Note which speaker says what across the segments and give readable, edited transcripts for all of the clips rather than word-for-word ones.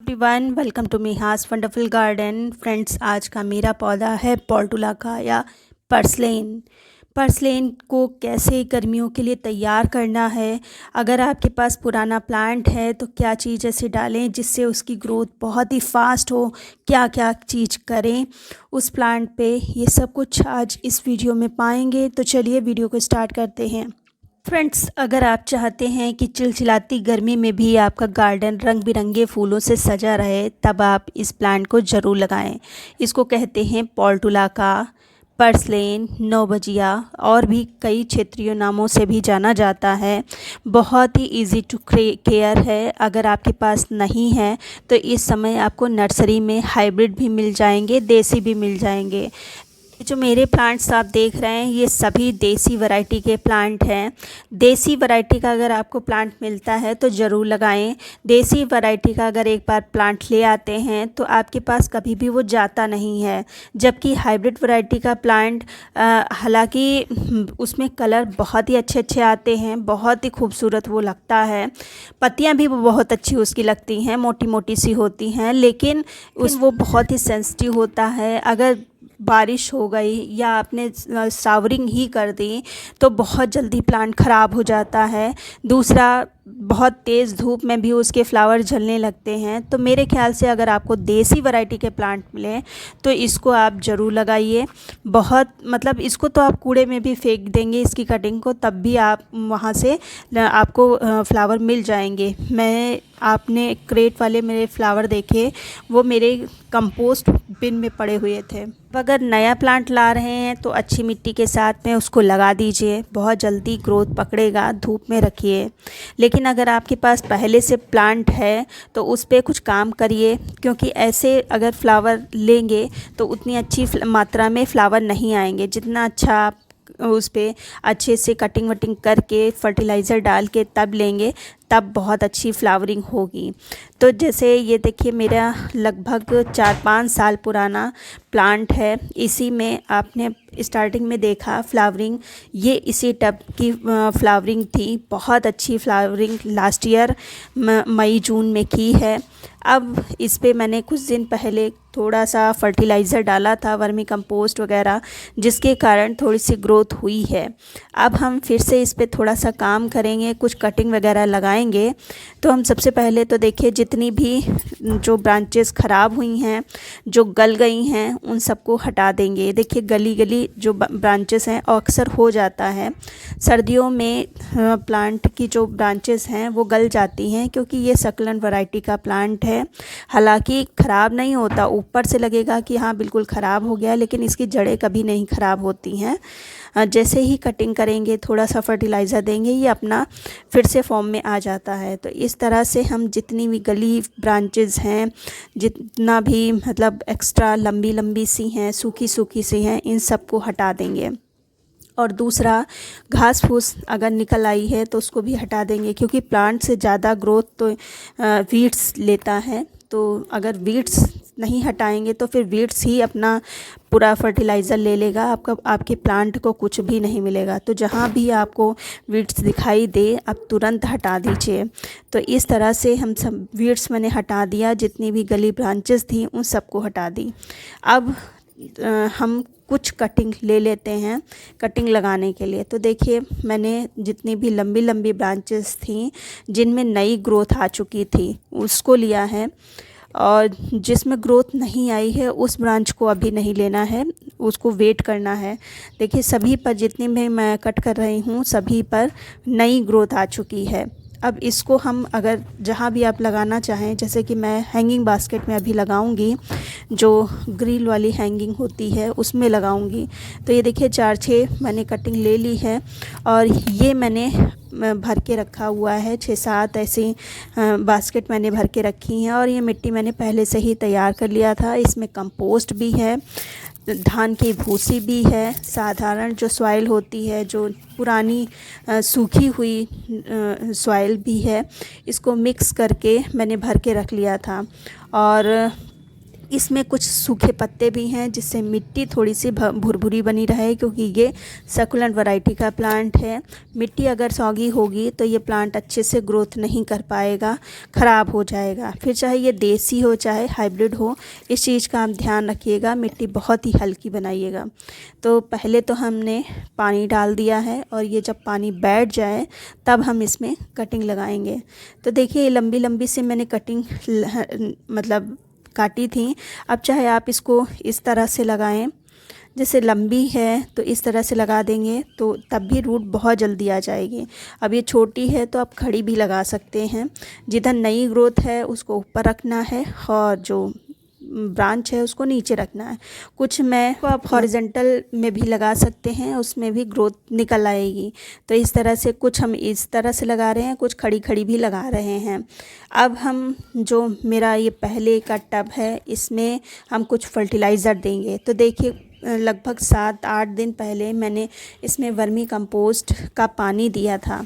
Speaker 1: Everyone welcome to Mihas wonderful garden. Friends, आज का मेरा पौधा है पोर्टुला का या पर्सलेन। पर्सलेन को कैसे गर्मियों के लिए तैयार करना है, अगर आपके पास पुराना प्लांट है तो क्या चीज़ ऐसे डालें जिससे उसकी ग्रोथ बहुत ही फास्ट हो, क्या क्या चीज़ करें उस प्लांट पे, ये सब कुछ आज इस वीडियो में पाएंगे। तो चलिए वीडियो को स्टार्ट करते हैं। फ्रेंड्स, अगर आप चाहते हैं कि चिलचिलाती गर्मी में भी आपका गार्डन रंग बिरंगे फूलों से सजा रहे, तब आप इस प्लांट को ज़रूर लगाएं। इसको कहते हैं पोर्टुला का, पर्सलेन, नौबजिया और भी कई क्षेत्रीय नामों से भी जाना जाता है। बहुत ही इजी टू केयर है। अगर आपके पास नहीं है तो इस समय आपको नर्सरी में हाइब्रिड भी मिल जाएंगे, देसी भी मिल जाएंगे। जो मेरे प्लांट्स आप देख रहे हैं ये सभी देसी वैरायटी के प्लांट हैं। देसी वैरायटी का अगर आपको प्लांट मिलता है तो ज़रूर लगाएं। देसी वैरायटी का अगर एक बार प्लांट ले आते हैं तो आपके पास कभी भी वो जाता नहीं है। जबकि हाइब्रिड वैरायटी का प्लांट हालांकि उसमें कलर बहुत ही अच्छे अच्छे आते हैं, बहुत ही खूबसूरत वो लगता है। पत्तियां भी वो बहुत अच्छी उसकी लगती हैं, मोटी मोटी सी होती हैं, लेकिन वो बहुत ही सेंसिटिव होता है। अगर बारिश हो गई या आपने सावरिंग ही कर दी तो बहुत जल्दी प्लांट ख़राब हो जाता है। दूसरा, बहुत तेज़ धूप में भी उसके फ्लावर झलने लगते हैं। तो मेरे ख्याल से अगर आपको देसी वैरायटी के प्लांट मिले तो इसको आप ज़रूर लगाइए। बहुत मतलब इसको तो आप कूड़े में भी फेंक देंगे इसकी कटिंग को, तब भी आप वहाँ से आपको फ्लावर मिल जाएंगे। आपने क्रेट वाले मेरे फ्लावर देखे, वो मेरे कंपोस्ट बिन में पड़े हुए थे। अगर नया प्लांट ला रहे हैं तो अच्छी मिट्टी के साथ में उसको लगा दीजिए, बहुत जल्दी ग्रोथ पकड़ेगा। धूप में रखिए। लेकिन अगर आपके पास पहले से प्लांट है तो उस पर कुछ काम करिए, क्योंकि ऐसे अगर फ्लावर लेंगे तो उतनी अच्छी मात्रा में फ्लावर नहीं आएंगे। जितना अच्छा आप उस पर अच्छे से कटिंग वटिंग करके फर्टिलाइज़र डाल के तब लेंगे, तब बहुत अच्छी फ्लावरिंग होगी। तो जैसे ये देखिए, मेरा लगभग 4-5 साल पुराना प्लांट है। इसी में आपने स्टार्टिंग में देखा फ्लावरिंग, ये इसी टब की फ्लावरिंग थी। बहुत अच्छी फ्लावरिंग लास्ट ईयर मई जून में की है। अब इस पे मैंने कुछ दिन पहले थोड़ा सा फर्टिलाइज़र डाला था, वर्मी कंपोस्ट वगैरह, जिसके कारण थोड़ी सी ग्रोथ हुई है। अब हम फिर से इस पे थोड़ा सा काम करेंगे, कुछ कटिंग वगैरह लगाएंगे। तो हम सबसे पहले तो देखिए, जितनी भी जो ब्रांचेस ख़राब हुई हैं, जो गल गई हैं, उन सबको हटा देंगे। देखिए गली गली जो ब्रांचेस हैं, और अक्सर हो जाता है सर्दियों में प्लांट की जो ब्रांचेस हैं वो गल जाती हैं, क्योंकि ये सकलन वैरायटी का प्लांट है। हालांकि ख़राब नहीं होता, ऊपर से लगेगा कि हाँ बिल्कुल ख़राब हो गया, लेकिन इसकी जड़ें कभी नहीं ख़राब होती हैं। जैसे ही कटिंग करेंगे, थोड़ा सा फर्टिलाइज़र देंगे, ये अपना फिर से फॉर्म में आ जाता है। तो इस तरह से हम जितनी भी गली ब्रांचेस हैं, जितना भी मतलब एक्स्ट्रा लंबी लंबी सी हैं, सूखी सूखी सी हैं, इन सबको हटा देंगे। और दूसरा, घास फूस अगर निकल आई है तो उसको भी हटा देंगे, क्योंकि प्लांट से ज़्यादा ग्रोथ तो वीड्स लेता है। तो अगर वीड्स नहीं हटाएंगे तो फिर वीड्स ही अपना पूरा फर्टिलाइज़र ले लेगा, आपके प्लांट को कुछ भी नहीं मिलेगा। तो जहाँ भी आपको वीड्स दिखाई दे, आप तुरंत हटा दीजिए। तो इस तरह से हम सब वीड्स मैंने हटा दिया, जितनी भी गली ब्रांचेस थी उन सबको हटा दी। अब हम कुछ कटिंग ले लेते हैं कटिंग लगाने के लिए। तो देखिए, मैंने जितनी भी लंबी लंबी ब्रांचेस थी जिनमें नई ग्रोथ आ चुकी थी उसको लिया है, और जिसमें ग्रोथ नहीं आई है उस ब्रांच को अभी नहीं लेना है, उसको वेट करना है। देखिए, सभी पर जितनी भी मैं कट कर रही हूँ सभी पर नई ग्रोथ आ चुकी है। अब इसको हम अगर जहाँ भी आप लगाना चाहें, जैसे कि मैं हैंगिंग बास्केट में अभी लगाऊंगी, जो ग्रिल वाली हैंगिंग होती है उसमें लगाऊंगी। तो ये देखिए 4-6 मैंने कटिंग ले ली है, और ये मैंने भर के रखा हुआ है। 6-7 ऐसे बास्केट मैंने भर के रखी हैं, और ये मिट्टी मैंने पहले से ही तैयार कर लिया था। इसमें कंपोस्ट भी है, धान की भूसी भी है, साधारण जो सॉइल होती है, जो पुरानी सूखी हुई सॉइल भी है। इसको मिक्स करके मैंने भर के रख लिया था। और इसमें कुछ सूखे पत्ते भी हैं जिससे मिट्टी थोड़ी सी भुरभुरी बनी रहे, क्योंकि ये सक्युलेंट वैरायटी का प्लांट है। मिट्टी अगर सौगी होगी तो ये प्लांट अच्छे से ग्रोथ नहीं कर पाएगा, ख़राब हो जाएगा। फिर चाहे ये देसी हो चाहे हाइब्रिड हो, इस चीज़ का आप ध्यान रखिएगा। मिट्टी बहुत ही हल्की बनाइएगा। तो पहले तो हमने पानी डाल दिया है और ये जब पानी बैठ जाए तब हम इसमें कटिंग लगाएंगे। तो देखिए लंबी लंबी से मैंने कटिंग मतलब काटी थी। अब चाहे आप इसको इस तरह से लगाएं, जैसे लंबी है तो इस तरह से लगा देंगे तो तब भी रूट बहुत जल्दी आ जाएगी। अब ये छोटी है तो आप खड़ी भी लगा सकते हैं। जिधर नई ग्रोथ है उसको ऊपर रखना है और जो ब्रांच है उसको नीचे रखना है। कुछ मैं को आप हॉरिजेंटल में भी लगा सकते हैं, उसमें भी ग्रोथ निकल आएगी। तो इस तरह से कुछ हम इस तरह से लगा रहे हैं, कुछ खड़ी खड़ी भी लगा रहे हैं। अब हम जो मेरा ये पहले का टब है इसमें हम कुछ फर्टिलाइज़र देंगे। तो देखिए लगभग 7-8 दिन पहले मैंने इसमें वर्मी कंपोस्ट का पानी दिया था।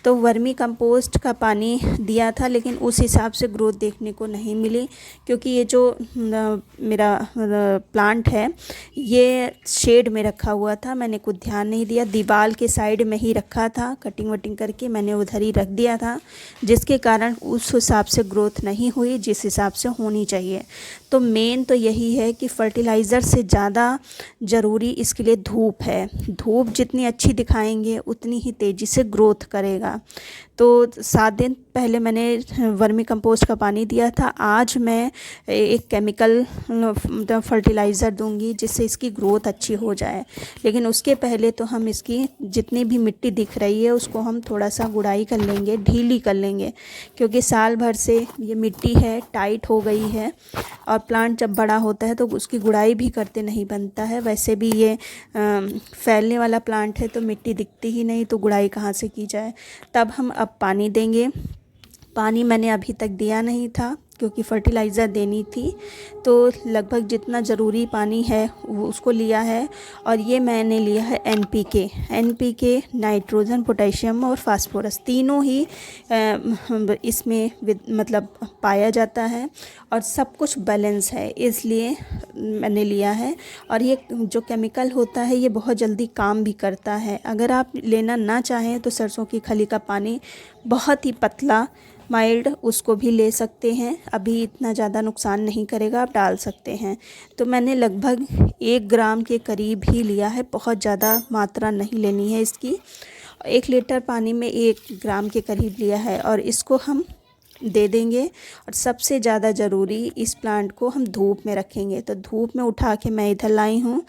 Speaker 1: तो वर्मी कंपोस्ट का पानी दिया था लेकिन उस हिसाब से ग्रोथ देखने को नहीं मिली, क्योंकि ये जो मेरा प्लांट है ये शेड में रखा हुआ था। मैंने कुछ ध्यान नहीं दिया, दीवार के साइड में ही रखा था, कटिंग वटिंग करके मैंने उधर ही रख दिया था, जिसके कारण उस हिसाब से ग्रोथ नहीं हुई जिस हिसाब से होनी चाहिए। तो मेन तो यही है कि फर्टिलाइज़र से ज़्यादा ज़रूरी इसके लिए धूप है। धूप जितनी अच्छी दिखाएंगे उतनी ही तेज़ी से ग्रोथ करेगा। तो 7 दिन पहले मैंने वर्मी कंपोस्ट का पानी दिया था। आज मैं एक केमिकल फर्टिलाइज़र दूंगी जिससे इसकी ग्रोथ अच्छी हो जाए। लेकिन उसके पहले तो हम इसकी जितनी भी मिट्टी दिख रही है उसको हम थोड़ा सा गुड़ाई कर लेंगे, ढीली कर लेंगे, क्योंकि साल भर से ये मिट्टी है टाइट हो गई है और प्लांट जब बड़ा होता है तो उसकी गुड़ाई भी करते नहीं बनता है। वैसे भी ये फैलने वाला प्लांट है तो मिट्टी दिखती ही नहीं, तो गुड़ाई कहाँ से की जाए। तब हम अब पानी देंगे। पानी मैंने अभी तक दिया नहीं था क्योंकि फर्टिलाइज़र देनी थी, तो लगभग जितना ज़रूरी पानी है वो उसको लिया है। और ये मैंने लिया है एनपीके, नाइट्रोजन, पोटेशियम और फास्फोरस, तीनों ही इसमें मतलब पाया जाता है और सब कुछ बैलेंस है, इसलिए मैंने लिया है। और ये जो केमिकल होता है ये बहुत जल्दी काम भी करता है। अगर आप लेना ना चाहें तो सरसों की खली का पानी बहुत ही पतला माइल्ड उसको भी ले सकते हैं, अभी इतना ज़्यादा नुकसान नहीं करेगा, आप डाल सकते हैं। तो मैंने लगभग 1 ग्राम के करीब ही लिया है, बहुत ज़्यादा मात्रा नहीं लेनी है इसकी। 1 लीटर पानी में 1 ग्राम के करीब लिया है और इसको हम दे देंगे। और सबसे ज़्यादा ज़रूरी इस प्लांट को हम धूप में रखेंगे। तो धूप में उठा के मैं इधर लाई हूँ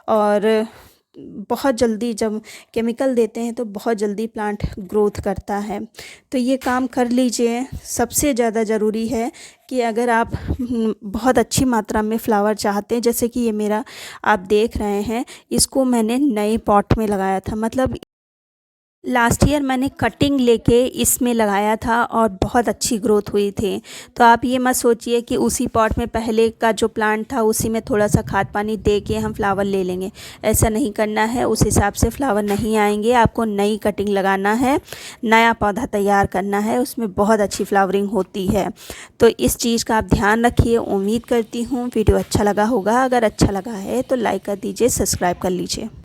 Speaker 1: और बहुत जल्दी जब केमिकल देते हैं तो बहुत जल्दी प्लांट ग्रोथ करता है। तो ये काम कर लीजिए। सबसे ज़्यादा ज़रूरी है कि अगर आप बहुत अच्छी मात्रा में फ्लावर चाहते हैं, जैसे कि ये मेरा आप देख रहे हैं, इसको मैंने नए पॉट में लगाया था। मतलब लास्ट ईयर मैंने कटिंग लेके इसमें लगाया था और बहुत अच्छी ग्रोथ हुई थी। तो आप ये मत सोचिए कि उसी पॉट में पहले का जो प्लांट था उसी में थोड़ा सा खाद पानी दे के हम फ्लावर ले लेंगे, ऐसा नहीं करना है। उस हिसाब से फ्लावर नहीं आएंगे। आपको नई कटिंग लगाना है, नया पौधा तैयार करना है, उसमें बहुत अच्छी फ्लावरिंग होती है। तो इस चीज़ का आप ध्यान रखिए। उम्मीद करती हूँ वीडियो अच्छा लगा होगा। अगर अच्छा लगा है तो लाइक कर दीजिए, सब्सक्राइब कर लीजिए।